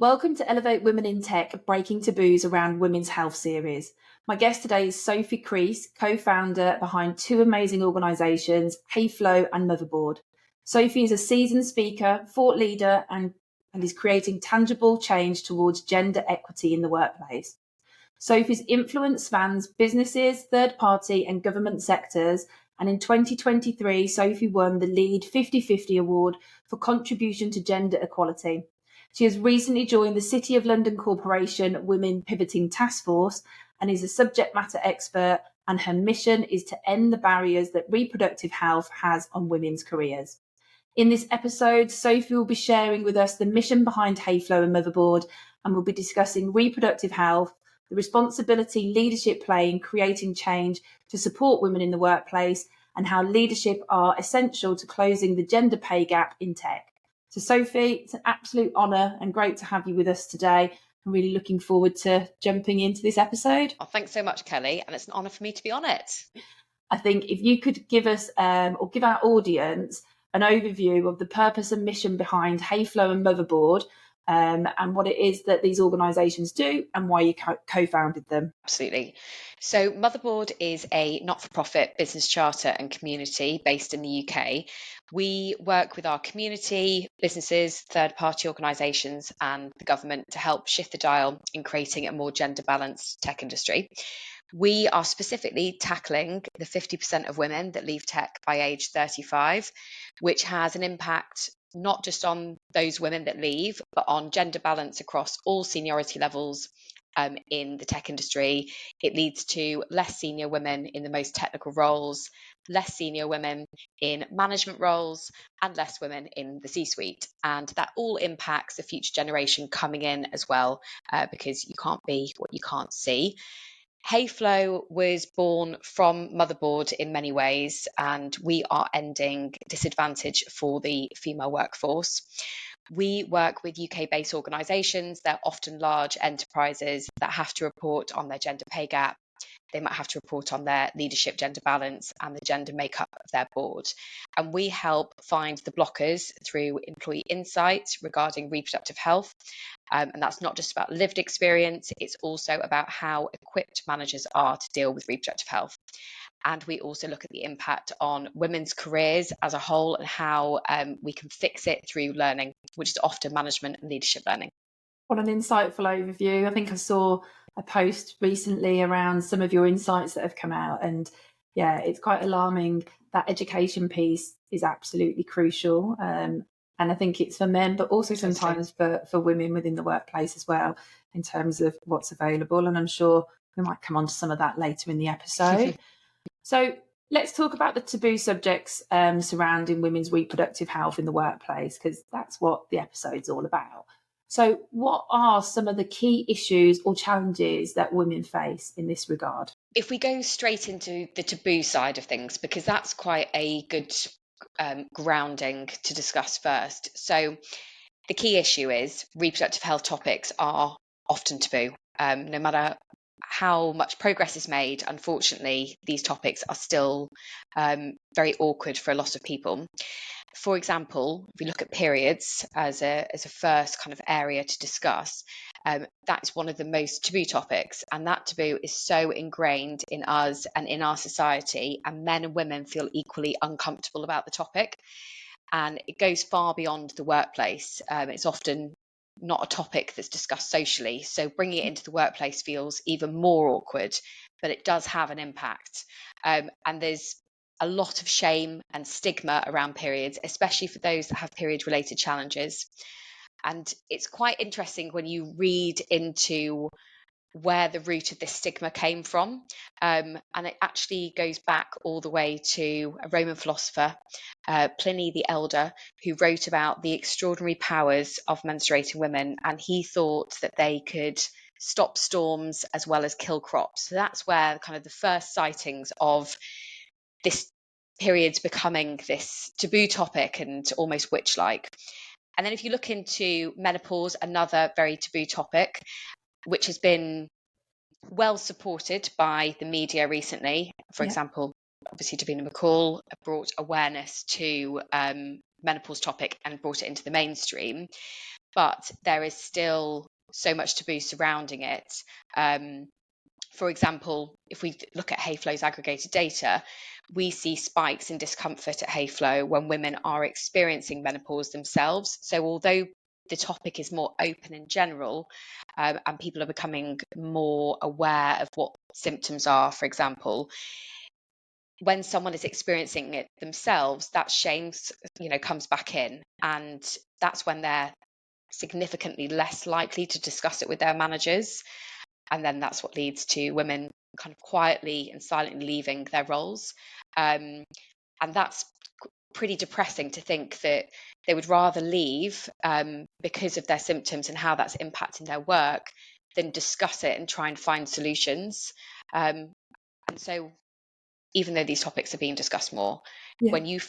Welcome to Elevate Women in Tech, Breaking Taboos Around Women's Health series. My guest today is Sophie Crease, co-founder behind two amazing organisations, HeyFlow and Motherboard. Sophie is a seasoned speaker, thought leader, and is creating tangible change towards gender equity in the workplace. Sophie's influence spans businesses, third-party and government sectors, and in 2023, Sophie won the LEAD 50/50 Award for contribution to gender equality. She has recently joined the City of London Corporation Women Pivoting Task Force and is a subject matter expert, and her mission is to end the barriers that reproductive health has on women's careers. In this episode, Sophie will be sharing with us the mission behind HeyFlow and Motherboard, and we'll be discussing reproductive health, the responsibility leadership play in creating change to support women in the workplace, and how leadership are essential to closing the gender pay gap in tech. So Sophie, it's an absolute honour and great to have you with us today. I'm really looking forward to jumping into this episode. Oh, thanks so much, Kelly, and it's an honour for me to be on it. I think if you could give us or give our audience an overview of the purpose and mission behind HeyFlow and Motherboard, and what it is that these organisations do and why you co-founded them. Absolutely. So Motherboard is a not-for-profit business charter and community based in the UK. We work with our community, businesses, third-party organisations and the government to help shift the dial in creating a more gender-balanced tech industry. We are specifically tackling the 50% of women that leave tech by age 35, which has an impact not just on those women that leave, but on gender balance across all seniority levels in the tech industry. It leads to less senior women in the most technical roles, less senior women in management roles, and less women in the C-suite. And that all impacts the future generation coming in as well, because you can't be what you can't see. HeyFlow was born from Motherboard in many ways, and we are ending disadvantage for the female workforce. We work with UK-based organisations. They're often large enterprises that have to report on their gender pay gap. They might have to report on their leadership gender balance and the gender makeup of their board. And we help find the blockers through employee insights regarding reproductive health. And that's not just about lived experience, it's also about how equipped managers are to deal with reproductive health. And we also look at the impact on women's careers as a whole and how we can fix it through learning, which is often management and leadership learning. What an insightful overview. I think I saw a post recently around some of your insights that have come out. And yeah, it's quite alarming. That education piece is absolutely crucial. And I think it's for men, but also sometimes for women within the workplace as well, in terms of what's available. And I'm sure we might come on to some of that later in the episode. So let's talk about the taboo subjects surrounding women's reproductive health in the workplace, because that's what the episode's all about. So what are some of the key issues or challenges that women face in this regard? If we go straight into the taboo side of things, because that's quite a good grounding to discuss first. So the key issue is reproductive health topics are often taboo. No matter how much progress is made, unfortunately, these topics are still very awkward for a lot of people. For example, if we look at periods as a first kind of area to discuss, that's one of the most taboo topics, and that taboo is so ingrained in us and in our society, and men and women feel equally uncomfortable about the topic, and it goes far beyond the workplace. It's often not a topic that's discussed socially, so bringing it into the workplace feels even more awkward, but it does have an impact, and there's a lot of shame and stigma around periods, especially for those that have period-related challenges. And it's quite interesting when you read into where the root of this stigma came from. And it actually goes back all the way to a Roman philosopher, Pliny the Elder, who wrote about the extraordinary powers of menstruating women. And he thought that they could stop storms as well as kill crops. So that's where kind of the first sightings of this period's becoming this taboo topic and almost witch-like. And then if you look into menopause, another very taboo topic, which has been well supported by the media recently. For example, obviously Davina McCall brought awareness to menopause topic and brought it into the mainstream. but there is still so much taboo surrounding it. For example, if we look at HayFlow's aggregated data, we see spikes in discomfort at HayFlow when women are experiencing menopause themselves. So although the topic is more open in general, and people are becoming more aware of what symptoms are, for example, when someone is experiencing it themselves, that shame, comes back in, and that's when they're significantly less likely to discuss it with their managers. And then that's what leads to women kind of quietly and silently leaving their roles. And that's pretty depressing to think that they would rather leave because of their symptoms and how that's impacting their work than discuss it and try and find solutions. And so even though these topics are being discussed more, when you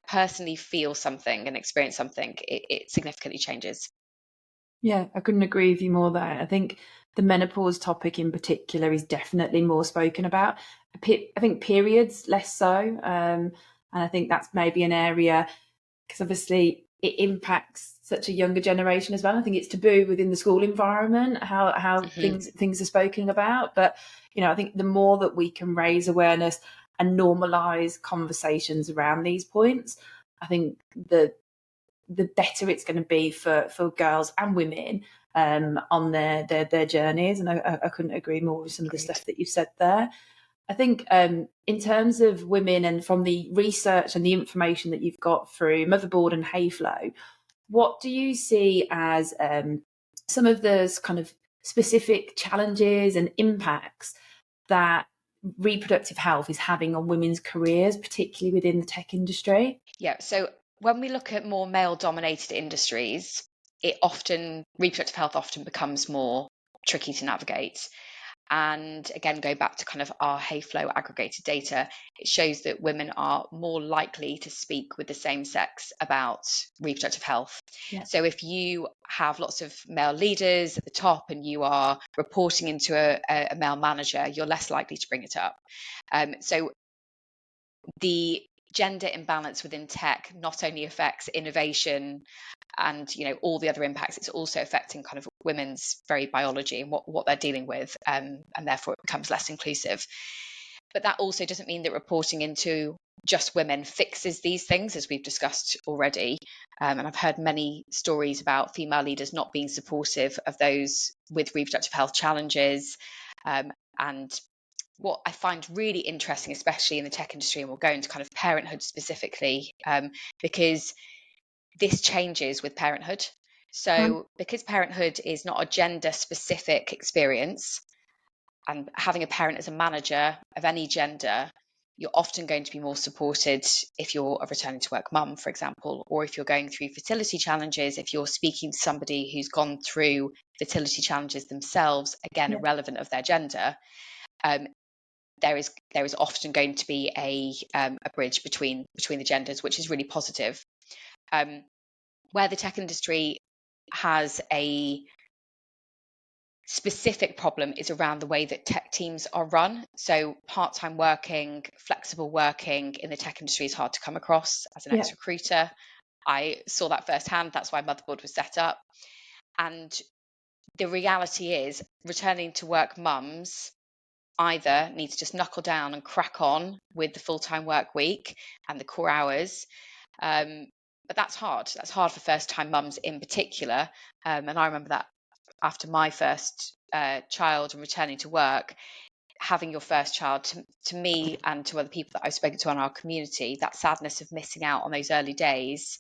personally feel something and experience something, it significantly changes. Yeah, I couldn't agree with you more there. I think the menopause topic in particular is definitely more spoken about. I think periods less so. And I think that's maybe an area, because obviously it impacts such a younger generation as well. I think it's taboo within the school environment, how things are spoken about. But, I think the more that we can raise awareness and normalise conversations around these points, I think the better it's going to be for girls and women on their journeys. And I couldn't agree more with some of the stuff that you've said there. I think in terms of women, and from the research and the information that you've got through Motherboard and HayFlow, what do you see as some of those kind of specific challenges and impacts that reproductive health is having on women's careers, particularly within the tech industry? Yeah, so when we look at more male-dominated industries, reproductive health often becomes more tricky to navigate. And again, go back to kind of our HayFlow aggregated data, it shows that women are more likely to speak with the same sex about reproductive health. Yeah. So if you have lots of male leaders at the top and you are reporting into a male manager, you're less likely to bring it up. So the gender imbalance within tech not only affects innovation and all the other impacts, it's also affecting kind of women's very biology and what they're dealing with, and therefore it becomes less inclusive. But that also doesn't mean that reporting into just women fixes these things, as we've discussed already. And I've heard many stories about female leaders not being supportive of those with reproductive health challenges. And what I find really interesting, especially in the tech industry, and we'll go into kind of parenthood specifically, because this changes with parenthood. So because parenthood is not a gender specific experience, and having a parent as a manager of any gender, you're often going to be more supported if you're a returning to work mum, for example, or if you're going through fertility challenges, if you're speaking to somebody who's gone through fertility challenges themselves, again, irrelevant of their gender. There is often going to be a bridge between the genders, which is really positive. Where the tech industry has a specific problem is around the way that tech teams are run. So part-time working, flexible working in the tech industry is hard to come across as an ex-recruiter. I saw that firsthand. That's why Motherboard was set up. And the reality is, returning to work mums either need to just knuckle down and crack on with the full-time work week and the core hours. But that's hard. That's hard for first-time mums in particular. And I remember that after my first child and returning to work, having your first child, to me and to other people that I've spoken to in our community, that sadness of missing out on those early days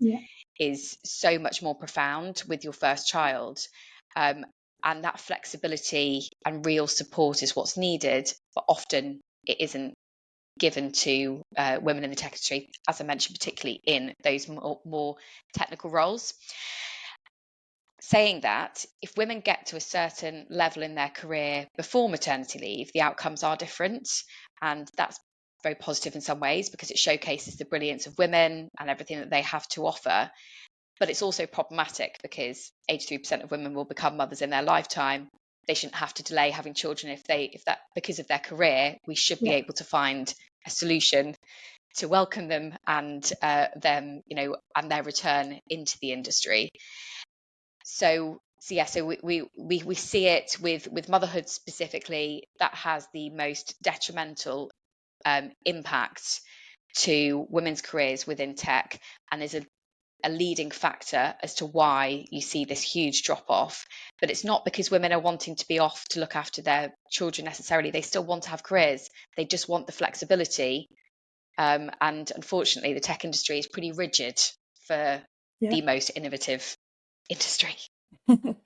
is so much more profound with your first child. And that flexibility and real support is what's needed, but often it isn't given to women in the tech industry, as I mentioned, particularly in those more technical roles. Saying that, if women get to a certain level in their career before maternity leave, the outcomes are different. And that's very positive in some ways because it showcases the brilliance of women and everything that they have to offer. But it's also problematic because 83% of women will become mothers in their lifetime. They shouldn't have to delay having children if that because of their career. We should be able to find a solution to welcome them and them, and their return into the industry. So we see it with motherhood specifically. That has the most detrimental impact to women's careers within tech, and is a leading factor as to why you see this huge drop off. But it's not because women are wanting to be off to look after their children necessarily. They still want to have careers. They just want the flexibility. And unfortunately, the tech industry is pretty rigid for the most innovative industry. And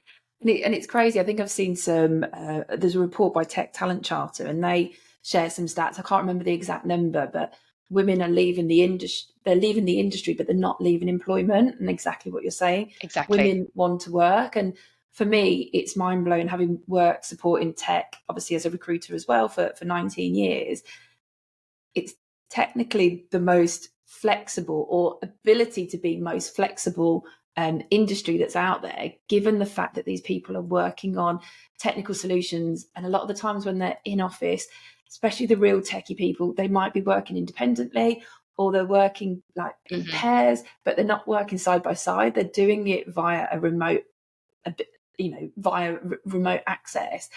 it's crazy. I think I've seen some, there's a report by Tech Talent Charter, and they share some stats. I can't remember the exact number, but women are leaving the industry. They're leaving the industry, but they're not leaving employment. And exactly what you're saying. Exactly. Women want to work. And for me, it's mind blowing, having worked supporting tech, obviously as a recruiter as well for 19 years. It's technically the most flexible, or ability to be most flexible industry that's out there, given the fact that these people are working on technical solutions. And a lot of the times when they're in office, especially the real techie people, they might be working independently, or they're working like in pairs, but they're not working side by side. They're doing it via a remote, via remote access.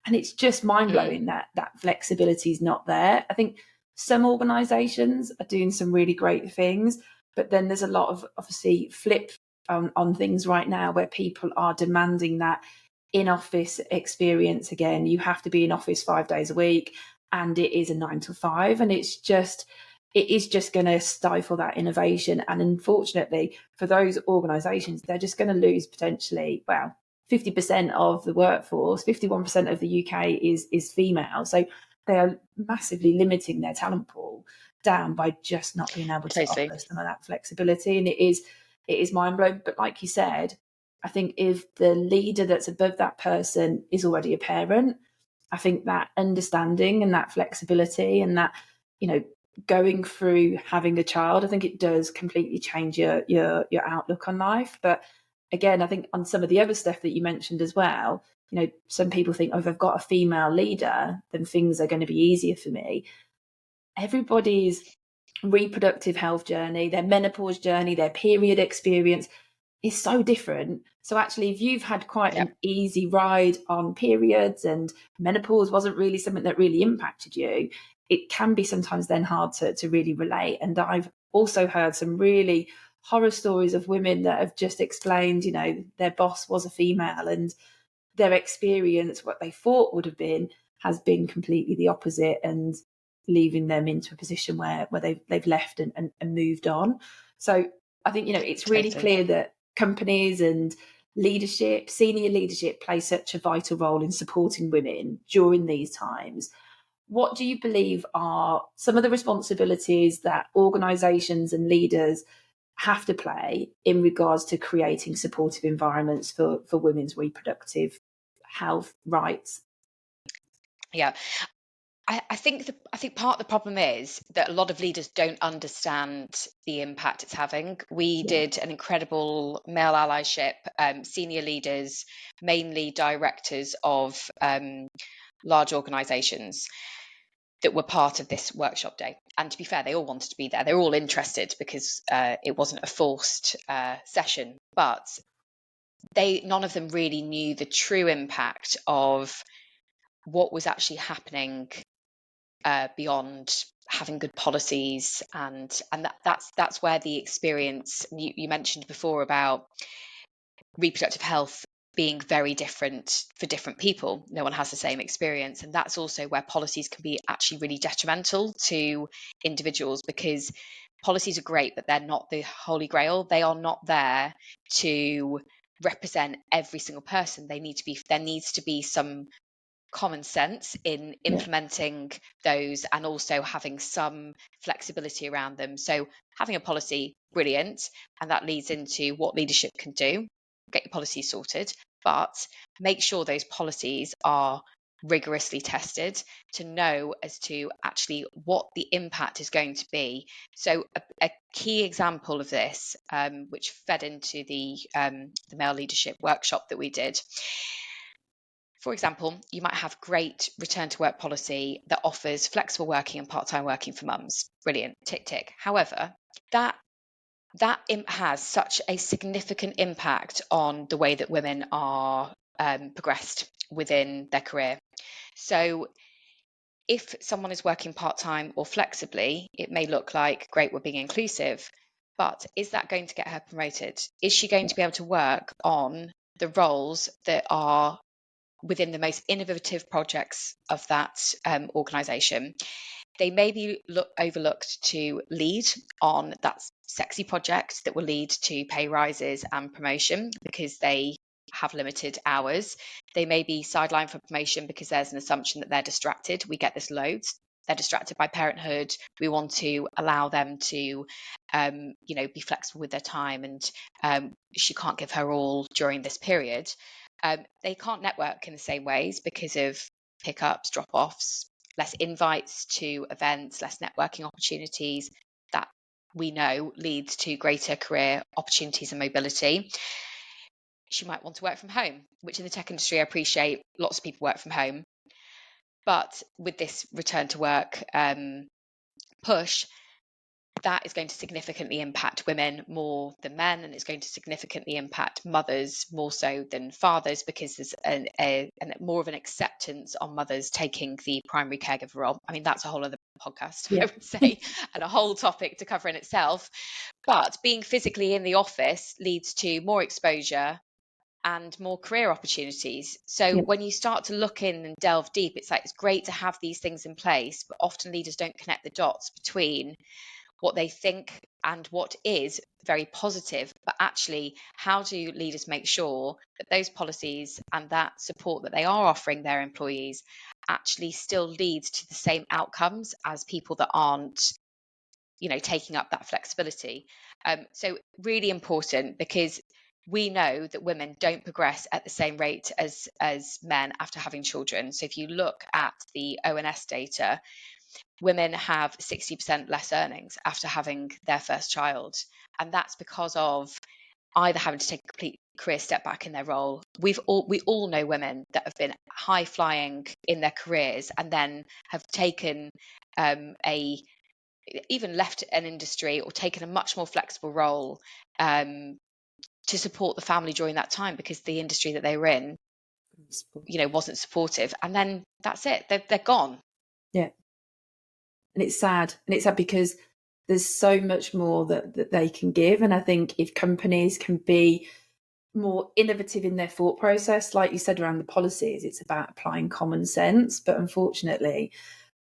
And it's just mind blowing that flexibility is not there. I think some organizations are doing some really great things, but then there's a lot of obviously flip on things right now where people are demanding that in-office experience again. You have to be in office 5 days a week, and it is a 9 to 5, and it is just going to stifle that innovation. And unfortunately for those organizations, they're just going to lose potentially, 50% of the workforce. 51% of the UK is female, so they are massively limiting their talent pool down by just not being able to offer some of that flexibility. And it is mind-blowing. But like you said, I think if the leader that's above that person is already a parent, I think that understanding and that flexibility and that, going through having a child, I think it does completely change your outlook on life. But again, I think on some of the other stuff that you mentioned as well, some people think, if I've got a female leader, then things are going to be easier for me. Everybody's reproductive health journey, their menopause journey, their period experience is so different. So actually, if you've had quite an easy ride on periods and menopause wasn't really something that really impacted you, it can be sometimes then hard to really relate. And I've also heard some really horror stories of women that have just explained, their boss was a female, and their experience, what they thought would have been, has been completely the opposite, and leaving them into a position where they've left and moved on. So I think, it's really clear that companies and leadership, senior leadership, play such a vital role in supporting women during these times. What do you believe are some of the responsibilities that organisations and leaders have to play in regards to creating supportive environments for women's reproductive health rights? Yeah. I think part of the problem is that a lot of leaders don't understand the impact it's having. We did an incredible male allyship, senior leaders, mainly directors of large organisations, that were part of this workshop day. And to be fair, they all wanted to be there. They were all interested because it wasn't a forced session, but none of them really knew the true impact of what was actually happening beyond having good policies. And that's where the experience you mentioned before about reproductive health being very different for different people. No one has the same experience. And that's also where policies can be actually really detrimental to individuals, because policies are great, but they're not the holy grail. They are not there to represent every single person. There needs to be some common sense in implementing those, and also having some flexibility around them. So having a policy, brilliant, and that leads into what leadership can do. Get your policies sorted, but make sure those policies are rigorously tested to know as to actually what the impact is going to be. So a key example of this, which fed into the male leadership workshop that we did. For example, you might have great return to work policy that offers flexible working and part-time working for mums. Brilliant, tick, tick. However, that that has such a significant impact on the way that women are progressed within their career. So if someone is working part-time or flexibly, it may look like, great, we're being inclusive, but is that going to get her promoted? Is she going to be able to work on the roles that are within the most innovative projects of that organisation? They may be overlooked to lead on that sexy project that will lead to pay rises and promotion because they have limited hours. They may be sidelined for promotion because there's an assumption that they're distracted. We get this loads. They're distracted by parenthood. We want to allow them to, be flexible with their time, and she can't give her all during this period. They can't network in the same ways because of pickups, drop-offs, less invites to events, less networking opportunities. That we know leads to greater career opportunities and mobility. She might want to work from home, which in the tech industry, I appreciate lots of people work from home. But with this return to work push, that is going to significantly impact women more than men, and it's going to significantly impact mothers more so than fathers, because there's more of an acceptance on mothers taking the primary caregiver role. I mean, that's a whole other podcast, I would say, and a whole topic to cover in itself. But being physically in the office leads to more exposure and more career opportunities. So when you start to look in and delve deep, it's like, it's great to have these things in place, but often leaders don't connect the dots between what they think and what is very positive. But actually, how do leaders make sure that those policies and that support that they are offering their employees actually still leads to the same outcomes as people that aren't, taking up that flexibility? So really important, because we know that women don't progress at the same rate as men after having children. So if you look at the ONS data, women have 60% less earnings after having their first child. And that's because of either having to take a complete career step back in their role. We all know women that have been high flying in their careers and then have taken even left an industry or taken a much more flexible role to support the family during that time, because the industry that they were in, wasn't supportive. And then that's it. They're gone. Yeah. And it's sad. And it's sad because there's so much more that they can give. And I think if companies can be more innovative in their thought process, like you said, around the policies, it's about applying common sense. But unfortunately,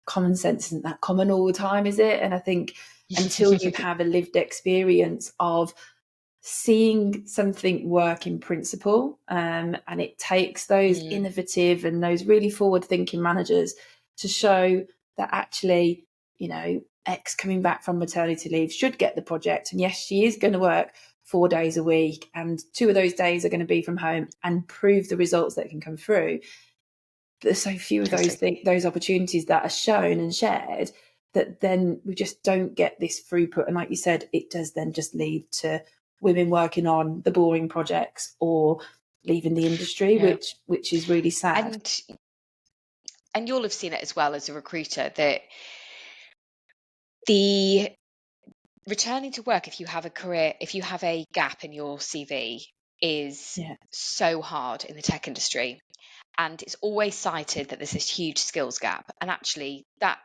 common sense isn't that common all the time, is it? And I think until you have a lived experience of seeing something work in principle, and it takes those innovative and those really forward-thinking managers to show that actually, X coming back from maternity leave should get the project. And yes, she is going to work 4 days a week, and 2 of those days are going to be from home, and prove the results that can come through. But there's so few of those opportunities that are shown and shared, that then we just don't get this throughput. And like you said, it does then just lead to women working on the boring projects or leaving the industry, which is really sad. And you'll have seen it as well as a recruiter, that the returning to work, if you have a gap in your CV, is so hard in the tech industry. And it's always cited that there's this huge skills gap. And actually, that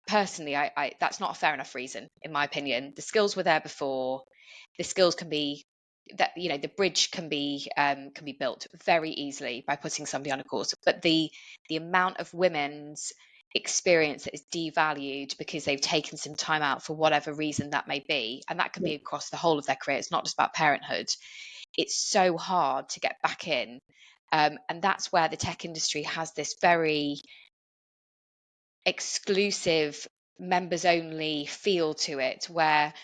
personally, I that's not a fair enough reason, in my opinion. The skills were there before. The skills can be the bridge can be built very easily by putting somebody on a course. But the amount of women's experience that is devalued because they've taken some time out for whatever reason that may be, and that can be across the whole of their career. It's not just about parenthood. It's so hard to get back in. And that's where the tech industry has this very exclusive, members only feel to it, where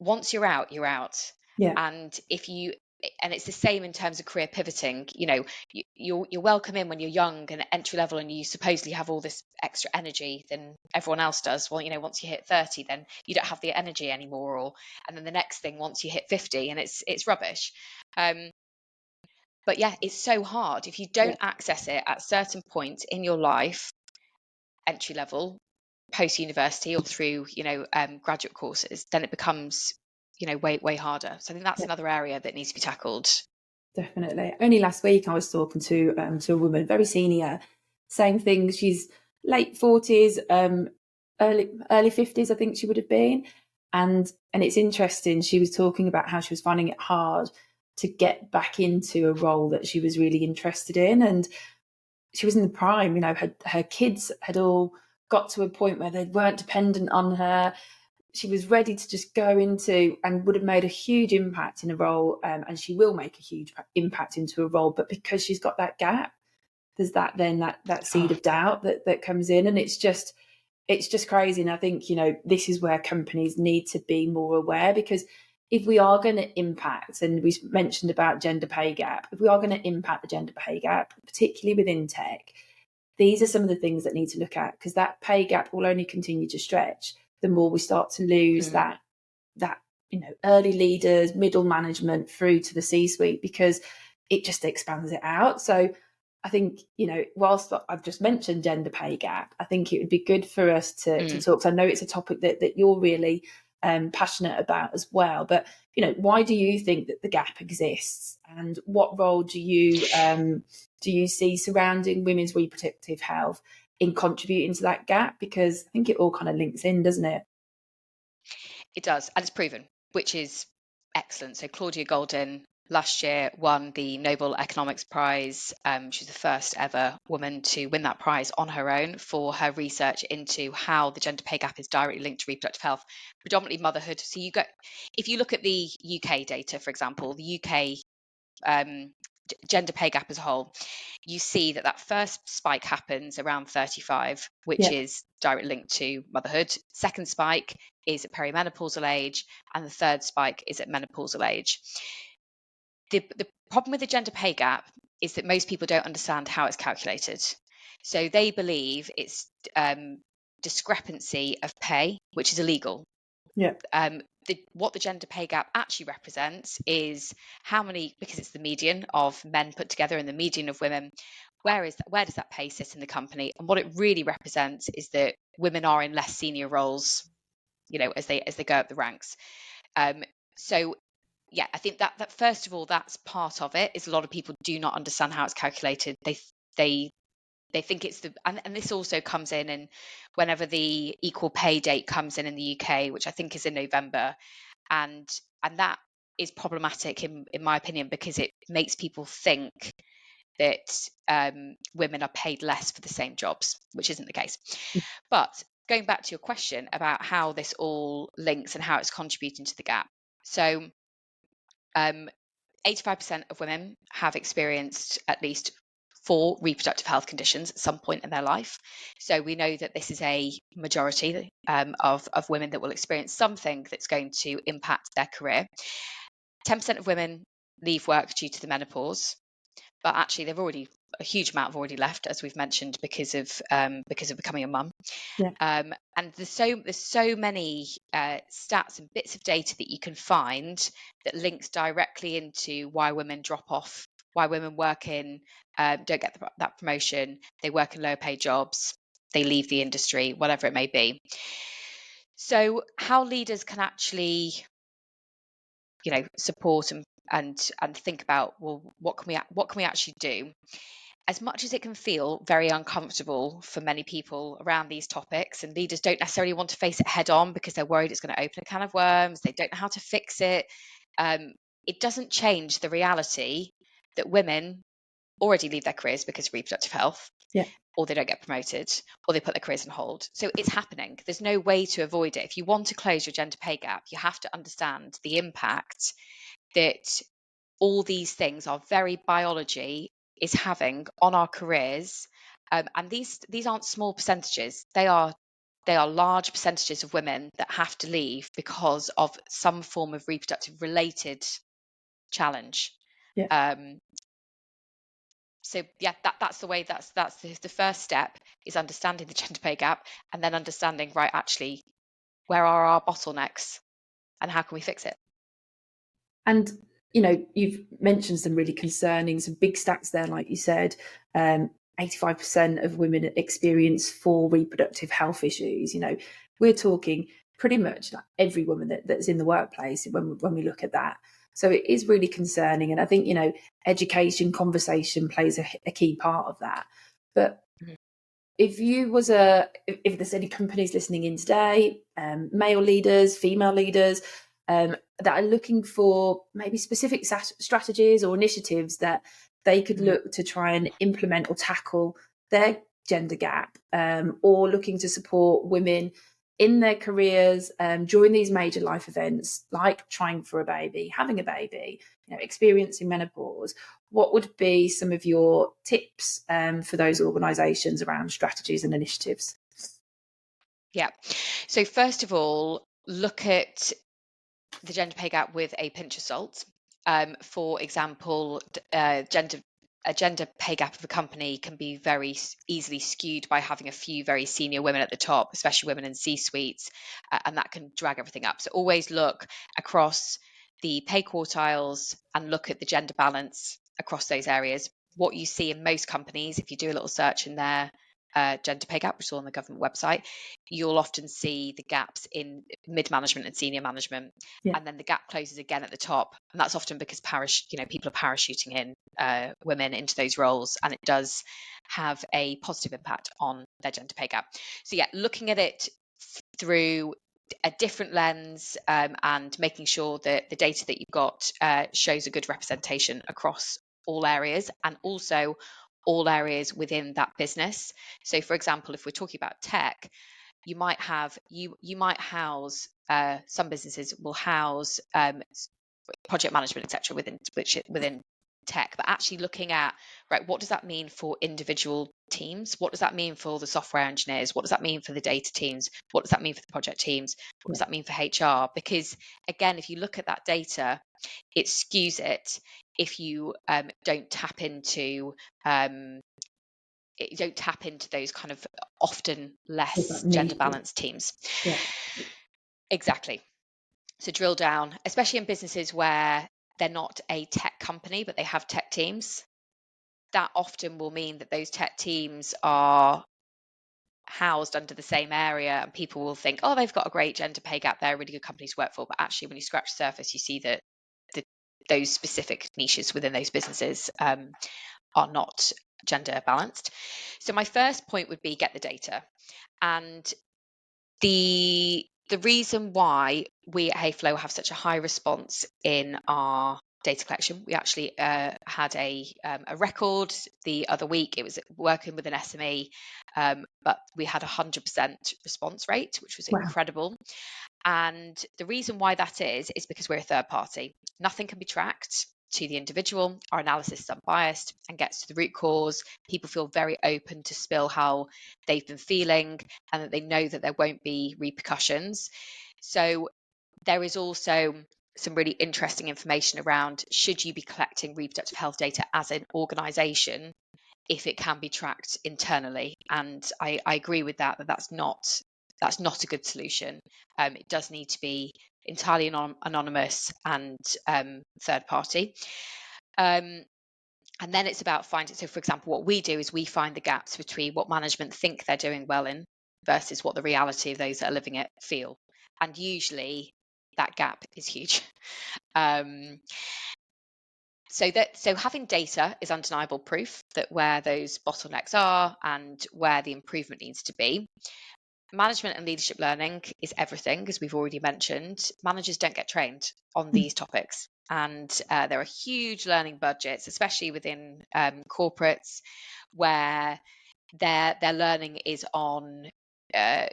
once you're out, you're out. And it's the same in terms of career pivoting. You're welcome in when you're young and entry level, and you supposedly have all this extra energy than everyone else does. Well, once you hit 30, then you don't have the energy anymore, and then the next thing, once you hit 50, and it's rubbish. But yeah, it's so hard if you don't access it at certain points in your life, entry level, post university, or through graduate courses. Then it becomes way harder. So I think that's another area that needs to be tackled. Definitely. Only last week I was talking to a woman, very senior, same thing. She's late 40s, early 50s, I think she would have been. And it's interesting. She was talking about how she was finding it hard to get back into a role that she was really interested in. And she was in the prime, her kids had all got to a point where they weren't dependent on her. She was ready to just go into and would have made a huge impact in a role, and she will make a huge impact into a role. But because she's got that gap, there's that seed of doubt that comes in, and it's just crazy. And I think this is where companies need to be more aware, because if we are going to impact, and we mentioned about gender pay gap, if we are going to impact the gender pay gap, particularly within tech, these are some of the things that need to look at, because that pay gap will only continue to stretch the more we start to lose that early leaders, middle management through to the C-suite, because it just expands it out. So I think, whilst I've just mentioned gender pay gap, I think it would be good for us to talk. So I know it's a topic that you're really passionate about as well. But, why do you think that the gap exists, and what role do you see surrounding women's reproductive health in contributing to that gap? Because I think it all kind of links in, doesn't it? It does, and it's proven, which is excellent. So Claudia Goldin last year won the Nobel Economics Prize. She's the first ever woman to win that prize on her own for her research into how the gender pay gap is directly linked to reproductive health, predominantly motherhood. So if you look at the UK data, for example, the UK gender pay gap as a whole, you see that first spike happens around 35, which is directly linked to motherhood. Second spike is at perimenopausal age, and the third spike is at menopausal age. The problem with the gender pay gap is that most people don't understand how it's calculated. So they believe it's discrepancy of pay, which is illegal. What the gender pay gap actually represents is how many, because it's the median of men put together and the median of women, where does that pay sit in the company? And what it really represents is that women are in less senior roles, as they go up the ranks. So yeah, I think that first of all, that's part of it. Is a lot of people do not understand how it's calculated. They think it's and this also comes in, and whenever the equal pay date comes in the UK, which I think is in November, and that is problematic in my opinion, because it makes people think that women are paid less for the same jobs, which isn't the case. But going back to your question about how this all links and how it's contributing to the gap. So 85% of women have experienced at least 4 reproductive health conditions at some point in their life. So we know that this is a majority of women that will experience something that's going to impact their career. 10% of women leave work due to the menopause, but actually a huge amount have already left, as we've mentioned, because of becoming a mum. And there's so many stats and bits of data that you can find that links directly into why women drop off, why women don't get that promotion, they work in lower paid jobs, they leave the industry, whatever it may be. So how leaders can actually support and think about, well, what can we actually do? As much as it can feel very uncomfortable for many people around these topics, and leaders don't necessarily want to face it head on because they're worried it's going to open a can of worms, they don't know how to fix it, it doesn't change the reality that women already leave their careers because of reproductive health, or they don't get promoted, or they put their careers on hold. So it's happening. There's no way to avoid it. If you want to close your gender pay gap, you have to understand the impact that all these things, our very biology, is having on our careers. And these aren't small percentages. They are large percentages of women that have to leave because of some form of reproductive related challenge. So yeah, that's the way. That's the first step, is understanding the gender pay gap, and then understanding, right, actually, where are our bottlenecks and how can we fix it? And you've mentioned some really concerning, some big stats there, like you said. 85% of women experience 4 reproductive health issues. We're talking pretty much like every woman that's in the workplace when we look at that. So it is really concerning. And I think, education, conversation plays a key part of that. But if there's any companies listening in today, male leaders, female leaders, that are looking for maybe specific strategies or initiatives that they could look to try and implement or tackle their gender gap, or looking to support women in their careers during these major life events, like trying for a baby, having a baby, experiencing menopause, what would be some of your tips for those organisations around strategies and initiatives? Yeah. So first of all, look at the gender pay gap with a pinch of salt. For example, a gender pay gap of a company can be very easily skewed by having a few very senior women at the top, especially women in C-suites, and that can drag everything up. So always look across the pay quartiles and look at the gender balance across those areas. What you see in most companies, if you do a little search in their gender pay gap, which is on the government website, you'll often see the gaps in mid-management and senior management, and then the gap closes again at the top, and that's often because people are parachuting in women into those roles, and it does have a positive impact on their gender pay gap. So looking at it through a different lens, and making sure that the data that you've got shows a good representation across all areas, and also all areas within that business. So for example, if we're talking about tech, you might house some businesses will house project management, etc., within tech, but actually looking at, right, what does that mean for individual teams? What does that mean for the software engineers? What does that mean for the data teams? What does that mean for the project teams? What does that mean for HR? Because again, if you look at that data, it skews it if you don't tap into those kind of often less gender balanced teams. Yeah. Exactly. So drill down, especially in businesses where they're not a tech company, but they have tech teams. That often will mean that those tech teams are housed under the same area, and people will think, oh, they've got a great gender pay gap, they're a really good company to work for. But actually, when you scratch the surface, you see that those specific niches within those businesses are not gender balanced. So my first point would be get the data. And the reason why we at HeyFlow have such a high response in our data collection, we actually had a record the other week. It was working with an SME, but we had 100% response rate, which was incredible. And the reason why that is because we're a third party. Nothing can be tracked to the individual. Our analysis is unbiased and gets to the root cause. People feel very open to spill how they've been feeling, and that they know that there won't be repercussions. So there is also some really interesting information around, should you be collecting reproductive health data as an organisation if it can be tracked internally? And I agree with that's not a good solution. It does need to be entirely anonymous and third party. And then it's about finding, so for example, what we do is we find the gaps between what management think they're doing well in versus what the reality of those that are living it feel. And usually that gap is huge. So having data is undeniable proof that where those bottlenecks are and where the improvement needs to be. Management and leadership learning is everything, as we've already mentioned. Managers don't get trained on these topics, and there are huge learning budgets, especially within corporates, where their learning is on, health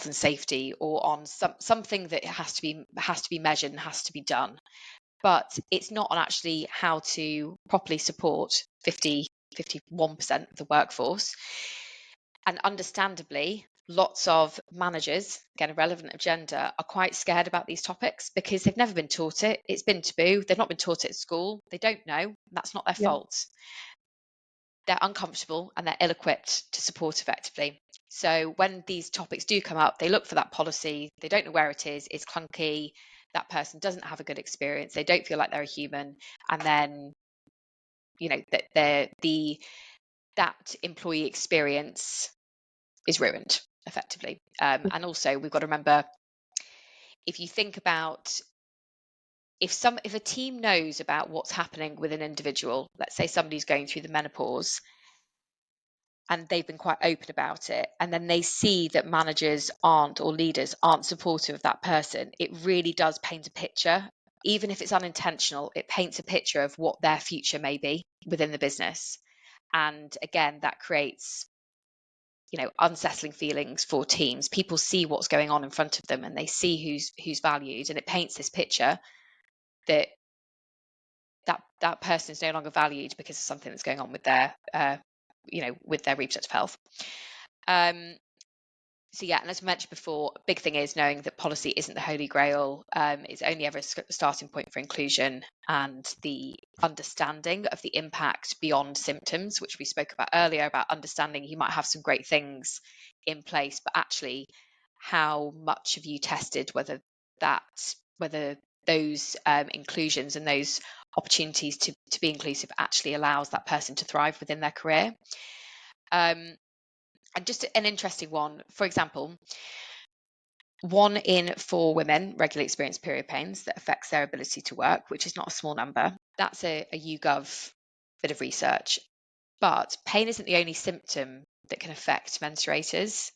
and safety, or on something that has to be measured and has to be done. But it's not on actually how to properly support 51% of the workforce. And understandably, lots of managers, again, irrelevant of gender, are quite scared about these topics because they've never been taught it. It's been taboo. They've not been taught it at school. They don't know. And that's not their fault. They're uncomfortable and they're ill-equipped to support effectively. So when these topics do come up, they look for that policy. They don't know where it is. It's clunky. That person doesn't have a good experience. They don't feel like they're a human. And then, that employee experience is ruined. effectively. And also we've got to remember, if you think about, if a team knows about what's happening with an individual, let's say somebody's going through the menopause and they've been quite open about it, and then they see that managers aren't, or leaders aren't supportive of that person, it really does paint a picture. Even if it's unintentional, it paints a picture of what their future may be within the business. And again, that creates, unsettling feelings for teams. People see what's going on in front of them and they see who's valued, and it paints this picture that that person is no longer valued because of something that's going on with their with their reproductive health. So yeah, and as I mentioned before, a big thing is knowing that policy isn't the holy grail. It's only ever a starting point for inclusion, and the understanding of the impact beyond symptoms, which we spoke about earlier, about understanding you might have some great things in place, but actually how much have you tested whether those inclusions and those opportunities to be inclusive actually allows that person to thrive within their career. And just an interesting one, for example, 1 in 4 women regularly experience period pains that affects their ability to work, which is not a small number. That's a YouGov bit of research. But pain isn't the only symptom that can affect menstruators.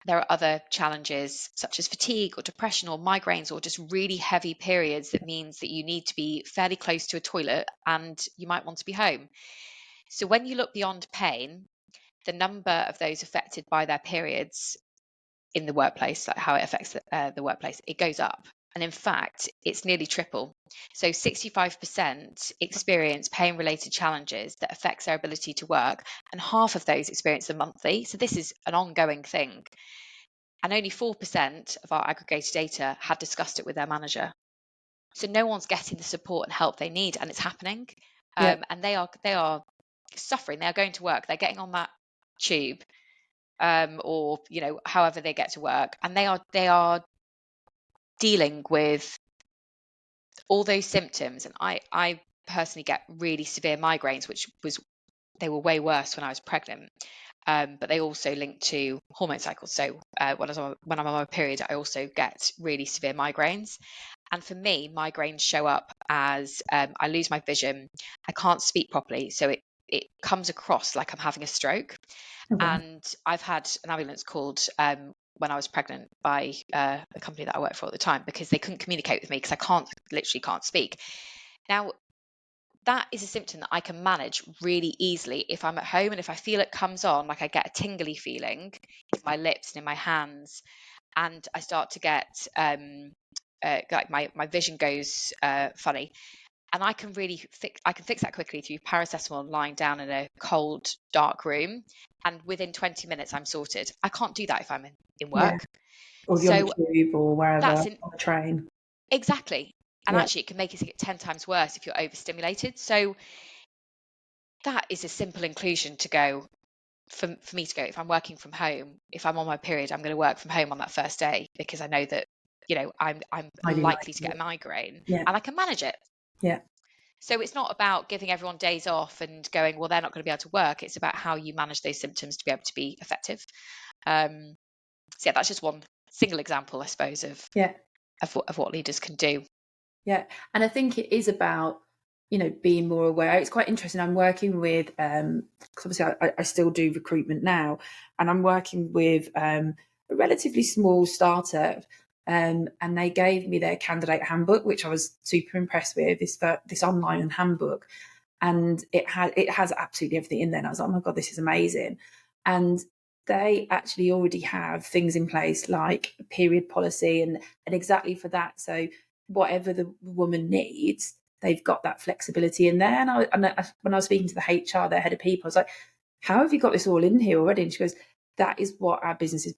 There are other challenges such as fatigue or depression or migraines or just really heavy periods that means that you need to be fairly close to a toilet and you might want to be home. So when you look beyond pain, the number of those affected by their periods in the workplace, like how it affects the workplace, it goes up. And in fact, it's nearly triple. So 65% experience pain-related challenges that affects their ability to work, and half of those experience them monthly. So this is an ongoing thing. And only 4% of our aggregated data had discussed it with their manager. So no one's getting the support and help they need, and it's happening. And they are suffering. They are going to work. They're getting on that tube, or however they get to work, and they are dealing with all those symptoms. And I personally get really severe migraines, they were way worse when I was pregnant, but they also link to hormone cycles. So when I'm on my period, I also get really severe migraines. And for me, migraines show up as I lose my vision, I can't speak properly, so it comes across like I'm having a stroke. And I've had an ambulance called when I was pregnant by the company that I worked for at the time, because they couldn't communicate with me because I literally can't speak. Now, that is a symptom that I can manage really easily if I'm at home, and if I feel it comes on, like I get a tingly feeling in my lips and in my hands, and I start to get like my vision goes funny. And I can fix that quickly through paracetamol, lying down in a cold, dark room, and within 20 minutes I'm sorted. I can't do that if I'm in work. Or you're on the tube or wherever, on the train. Exactly. And actually it can make it 10 times worse if you're overstimulated. So that is a simple inclusion to go, for me to go, if I'm working from home, if I'm on my period, I'm going to work from home on that first day, because I know that, I'm likely to get a migraine, and I can manage it. Yeah. So it's not about giving everyone days off and going, well, they're not going to be able to work. It's about how you manage those symptoms to be able to be effective. So yeah, that's just one single example, I suppose, of what leaders can do. Yeah, and I think it is about, being more aware. It's quite interesting. I'm working with, because obviously I still do recruitment now, and I'm working with a relatively small startup, and they gave me their candidate handbook, which I was super impressed with, this online handbook, and it has absolutely everything in there. And I was like, oh my God, this is amazing. And they actually already have things in place like a period policy and exactly for that. So whatever the woman needs, they've got that flexibility in there. And when I was speaking to the HR, their head of people, I was like, how have you got this all in here already? And she goes, that is what our business is.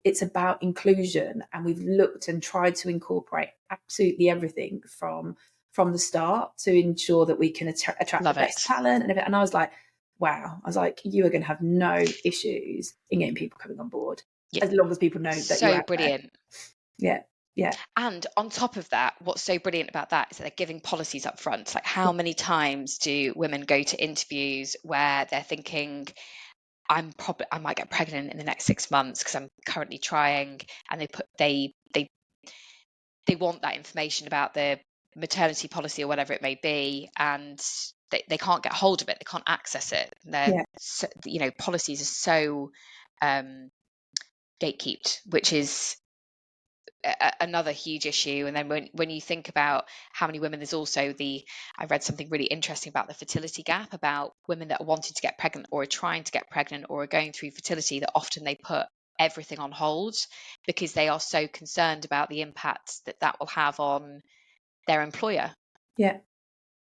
It's about inclusion, and we've looked and tried to incorporate absolutely everything from the start to ensure that we can attract the best talent and everything. And I was like, wow. I was like, you are going to have no issues in getting people coming on board, as long as people know that you're out brilliant. There. Yeah. And on top of that, what's so brilliant about that is that they're giving policies up front. Like, how many times do women go to interviews where they're thinking, I might get pregnant in the next 6 months because I'm currently trying, and they want that information about the maternity policy or whatever it may be, and they can't get hold of it, they can't access it. Policies are so gatekept, which is another huge issue. And then when you think about how many women, there's also I read something really interesting about the fertility gap, about women that are wanting to get pregnant or are trying to get pregnant or are going through fertility, that often they put everything on hold because they are so concerned about the impact that will have on their employer. Yeah.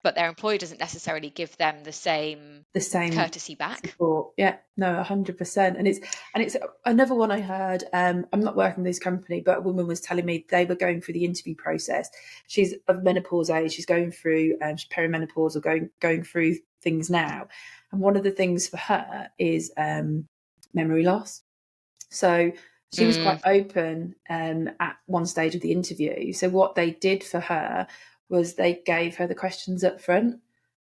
But their employer doesn't necessarily give them the same courtesy back. Support. Yeah, no, 100%. And it's another one I heard. I'm not working with this company, but a woman was telling me they were going through the interview process. She's of menopause age. She's going through she's perimenopause or going through things now. And one of the things for her is memory loss. So she was quite open at one stage of the interview. So what they did for her was they gave her the questions up front,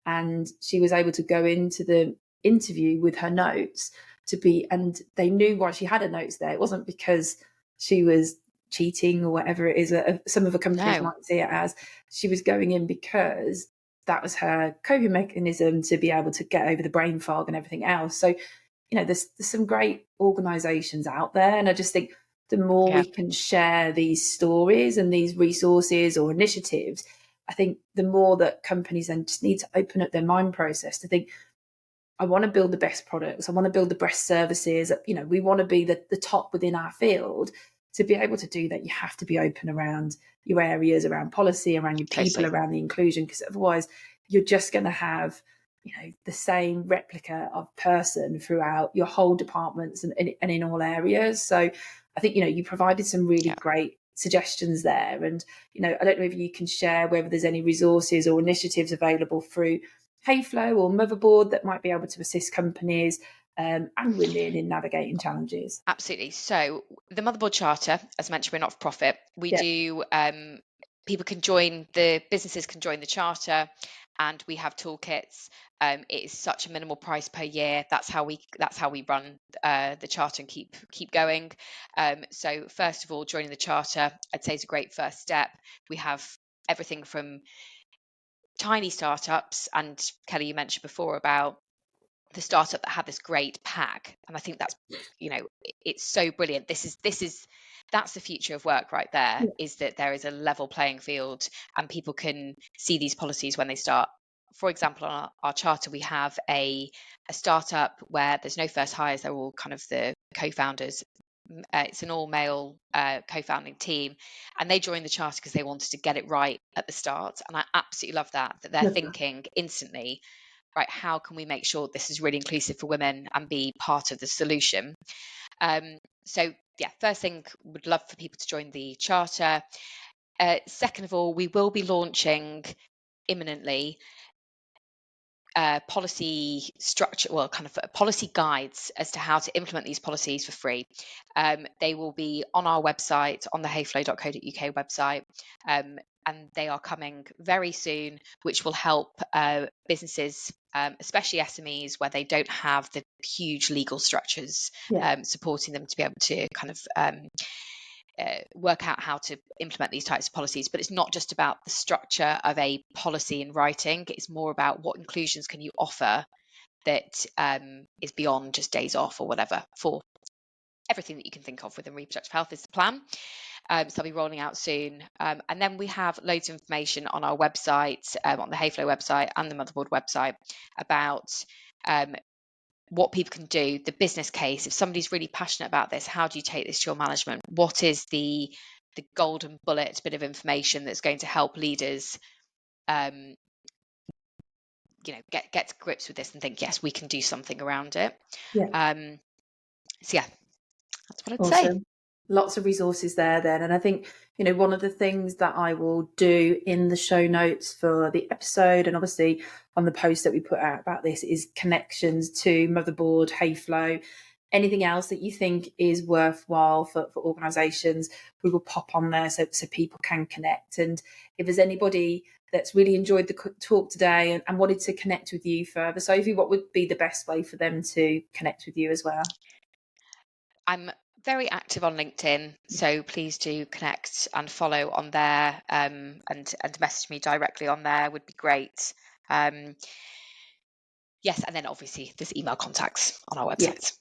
and she was able to go into the interview with her notes and they knew why she had her notes there. It wasn't because she was cheating or whatever it is. Some of the companies might see it as. She was going in because that was her coping mechanism to be able to get over the brain fog and everything else. So, there's some great organisations out there, and I just think the more we can share these stories and these resources or initiatives, I think the more that companies then just need to open up their mind process to think, I want to build the best products, I want to build the best services, we want to be the top within our field. To be able to do that, you have to be open around your areas, around policy, around your people, around the inclusion, because otherwise you're just going to have the same replica of person throughout your whole departments and in all areas. So I think, you provided some really great suggestions there. And, I don't know if you can share whether there's any resources or initiatives available through Hayflow or Motherboard that might be able to assist companies and women in navigating challenges. Absolutely. So the Motherboard Charter, as mentioned, we're not for profit. We do, businesses can join the charter, and we have toolkits. It is such a minimal price per year. That's how we run the charter and keep going. So first of all, joining the charter, I'd say, is a great first step. We have everything from tiny startups, and Kelly, you mentioned before about the startup that had this great pack, and I think that's it's so brilliant. That's the future of work right there, is that there is a level playing field and people can see these policies when they start. For example, on our charter, we have a startup where there's no first hires, they're all kind of the co-founders. It's an all-male co-founding team, and they joined the charter because they wanted to get it right at the start. And I absolutely love that they're thinking instantly, right, how can we make sure this is really inclusive for women and be part of the solution? First thing, would love for people to join the charter. Second of all, we will be launching imminently policy structure, kind of policy guides as to how to implement these policies for free. They will be on our website, on the hayflow.co.uk website, and they are coming very soon, which will help businesses, especially SMEs, where they don't have the huge legal structures supporting them to be able to kind of work out how to implement these types of policies. But it's not just about the structure of a policy in writing, it's more about what inclusions can you offer that is beyond just days off or whatever, for everything that you can think of within reproductive health is the plan. So I'll be rolling out soon. And then we have loads of information on our website, on the Hayflow website and the Motherboard website, about what people can do, the business case. If somebody's really passionate about this, how do you take this to your management? What is the golden bullet bit of information that's going to help leaders get to grips with this and think, yes, we can do something around it. That's what I'd say. Lots of resources there then. And I think, one of the things that I will do in the show notes for the episode, and obviously on the post that we put out about this, is connections to Motherboard, Hayflow, anything else that you think is worthwhile for organisations, we will pop on there so people can connect. And if there's anybody that's really enjoyed the talk today and wanted to connect with you further, Sophie, what would be the best way for them to connect with you as well? I'm very active on LinkedIn, so please do connect and follow on there, and message me directly on there would be great. Yes, and then obviously there's email contacts on our websites.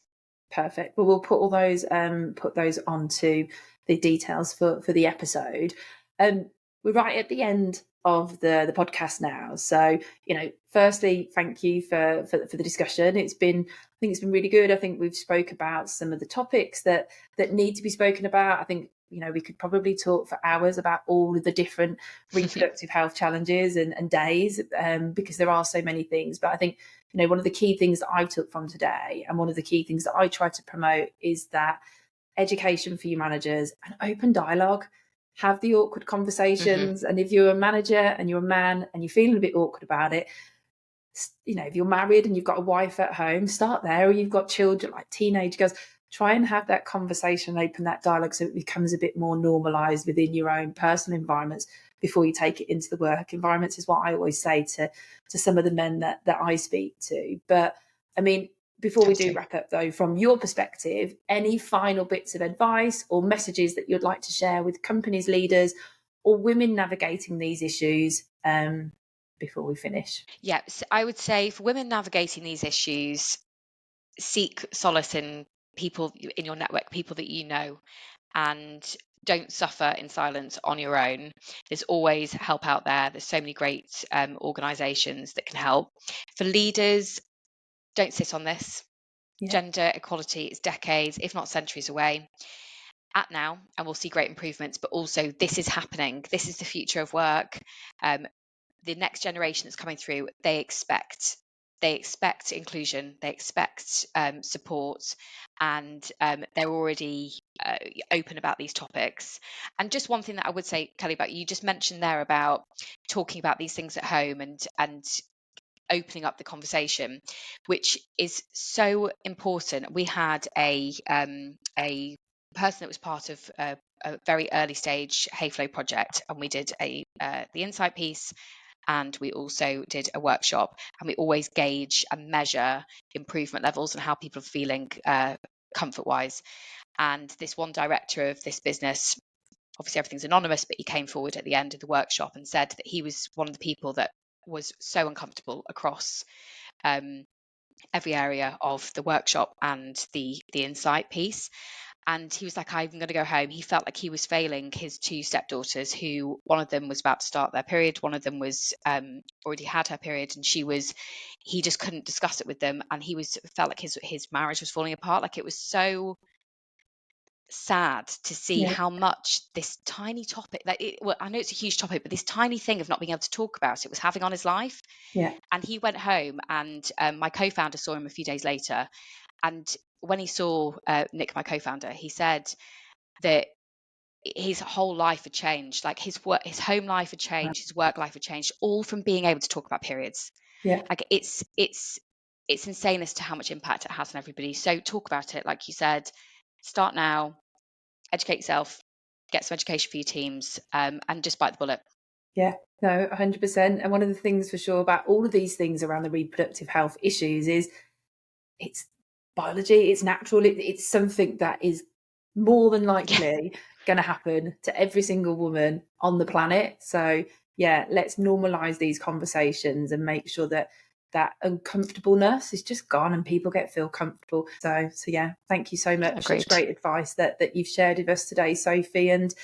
Perfect. Well, we'll put all those onto the details for the episode. We're right at the end of the podcast now, so firstly, thank you for the discussion. I think it's been really good. I think we've spoke about some of the topics that need to be spoken about. I think we could probably talk for hours about all of the different reproductive health challenges and days, because there are so many things. But I think one of the key things that I took from today, and one of the key things that I try to promote, is that education for your managers and open dialogue. Have the awkward conversations. And if you're a manager and you're a man and you're feeling a bit awkward about it, if you're married and you've got a wife at home, start there. Or you've got children, like teenage girls, try and have that conversation, open that dialogue, so it becomes a bit more normalised within your own personal environments before you take it into the work environments, is what I always say to some of the men that I speak to. But I mean, before we do wrap up though, from your perspective, any final bits of advice or messages that you'd like to share with companies, leaders, or women navigating these issues before we finish? Yes, I would say for women navigating these issues, seek solace in people in your network, people that you know, and don't suffer in silence on your own. There's always help out there. There's so many great organisations that can help. For leaders, don't sit on this. Gender equality is decades, if not centuries away. At now, and we'll see great improvements, but also this is happening. This is the future of work. The next generation that's coming through, they expect inclusion, they expect support, and they're already open about these topics. And just one thing that I would say, Kelly, about you just mentioned there about talking about these things at home and opening up the conversation, which is so important. We had a person that was part of a very early stage Hayflow project, and we did the insight piece, and we also did a workshop, and we always gauge and measure improvement levels and how people are feeling comfort wise. And this one director of this business, obviously everything's anonymous, but he came forward at the end of the workshop and said that he was one of the people that was so uncomfortable across every area of the workshop and the insight piece. And he was like, I'm going to go home. He felt like he was failing his two stepdaughters, who one of them was about to start their period, one of them was already had her period, and he just couldn't discuss it with them, and felt like his marriage was falling apart. Like, it was so sad to see how much this tiny topic, I know it's a huge topic, but this tiny thing of not being able to talk about it was having on his life. And he went home, and my co-founder saw him a few days later, and when he saw Nick, my co-founder, he said that his whole life had changed. Like, his home life had changed, his work life had changed, all from being able to talk about periods. Like, it's insane as to how much impact it has on everybody. So talk about it, like you said. Start now, educate yourself, get some education for your teams, and just bite the bullet. Yeah, no, 100%. And one of the things for sure about all of these things around the reproductive health issues is it's biology, it's natural, it's something that is more than likely going to happen to every single woman on the planet. So yeah, let's normalize these conversations and make sure that uncomfortableness is just gone and people feel comfortable. So yeah, thank you so much. Such great advice that you've shared with us today, Sophie, and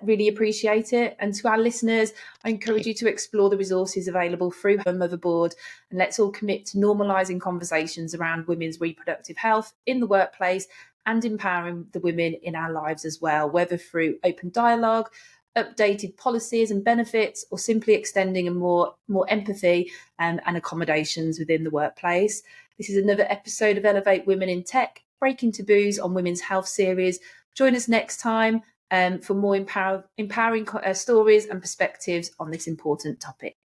really appreciate it. And to our listeners, I encourage you to explore the resources available through her Motherboard, and let's all commit to normalising conversations around women's reproductive health in the workplace and empowering the women in our lives as well, whether through open dialogue, updated policies and benefits, or simply extending a more empathy and accommodations within the workplace. This is another episode of Elevate Women in Tech, Breaking Taboos on Women's Health series. Join us next time for more empowering stories and perspectives on this important topic.